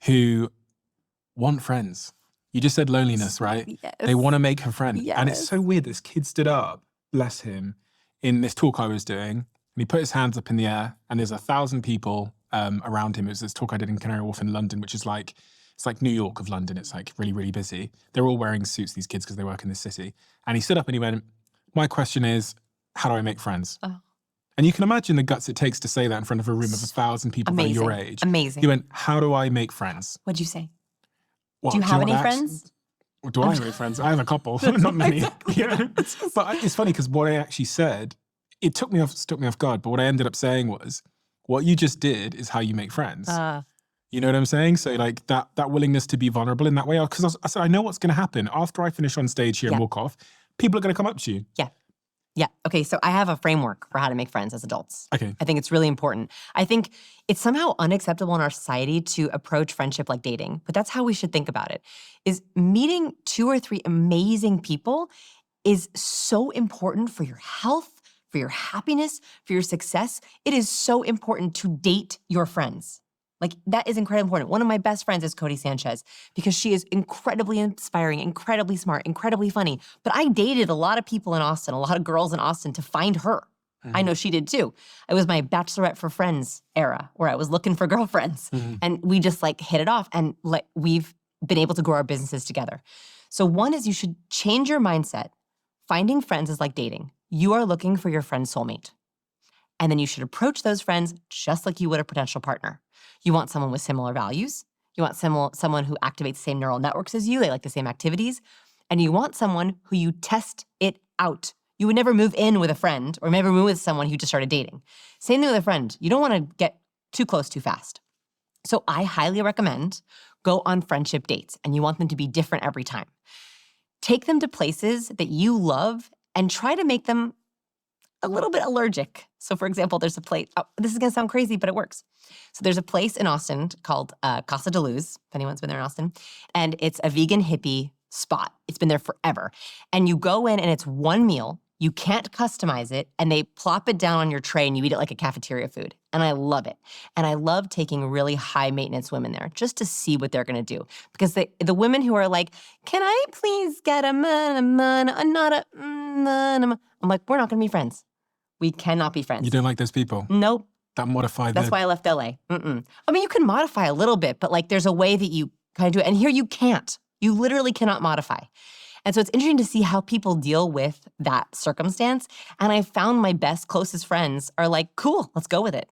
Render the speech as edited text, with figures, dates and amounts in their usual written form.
who want friends. You just said loneliness, right? Yes. They want to make a friend. Yes. And it's so weird. This kid stood up, bless him, in this talk I was doing, and he put his hands up in the air, and there's 1,000 people around him. It was this talk I did in Canary Wharf in London, which is like, it's like New York of London. It's like really, really busy. They're all wearing suits, these kids, because they work in this city. And he stood up and he went, my question is, how do I make friends? Oh. And you can imagine the guts it takes to say that in front of a room of 1,000 people that are your age. Amazing. He went, how do I make friends? What'd you say? Well, do you have any friends? Do I have any friends? I have a couple, not many. Yeah. But it's funny because what I actually said, it took me off guard. But what I ended up saying was, what you just did is how you make friends. You know what I'm saying? So like that willingness to be vulnerable in that way. Because I said, I know what's going to happen after I finish on stage here and walk off. People are going to come up to you. Yeah. Yeah. Okay. So I have a framework for how to make friends as adults. Okay. I think it's really important. I think it's somehow unacceptable in our society to approach friendship like dating, but that's how we should think about it. Is meeting 2 or 3 amazing people is so important for your health, for your happiness, for your success. It is so important to date your friends. Like, that is incredibly important. One of my best friends is Cody Sanchez because she is incredibly inspiring, incredibly smart, incredibly funny. But I dated a lot of people in Austin, a lot of girls in Austin to find her. I know she did too. It was my Bachelorette for Friends era where I was looking for girlfriends. And we just like hit it off and like we've been able to grow our businesses together. So one is you should change your mindset. Finding friends is like dating. You are looking for your friend's soulmate. And then you should approach those friends just like you would a potential partner. You want someone with similar values. You want someone who activates the same neural networks as you. They like the same activities. And you want someone who you test it out. You would never move in with a friend or never move with someone who just started dating. Same thing with a friend. You don't want to get too close too fast. So I highly recommend go on friendship dates, and you want them to be different every time. Take them to places that you love and try to make them a little bit allergic. So for example, there's a place, this is gonna sound crazy, but it works. So there's a place in Austin called Casa de Luz, if anyone's been there in Austin, and it's a vegan hippie spot. It's been there forever. And you go in and it's one meal, you can't customize it, and they plop it down on your tray and you eat it like a cafeteria food. And I love it. And I love taking really high maintenance women there just to see what they're gonna do. Because the women who are like, can I please get a not a I'm like, we're not gonna be friends. We cannot be friends. You don't like those people? Nope. That modify That's why I left LA. I mean, you can modify a little bit, but like there's a way that you kind of do it. And here you can't. You literally cannot modify. And so it's interesting to see how people deal with that circumstance. And I found my best, closest friends are like, cool, let's go with it.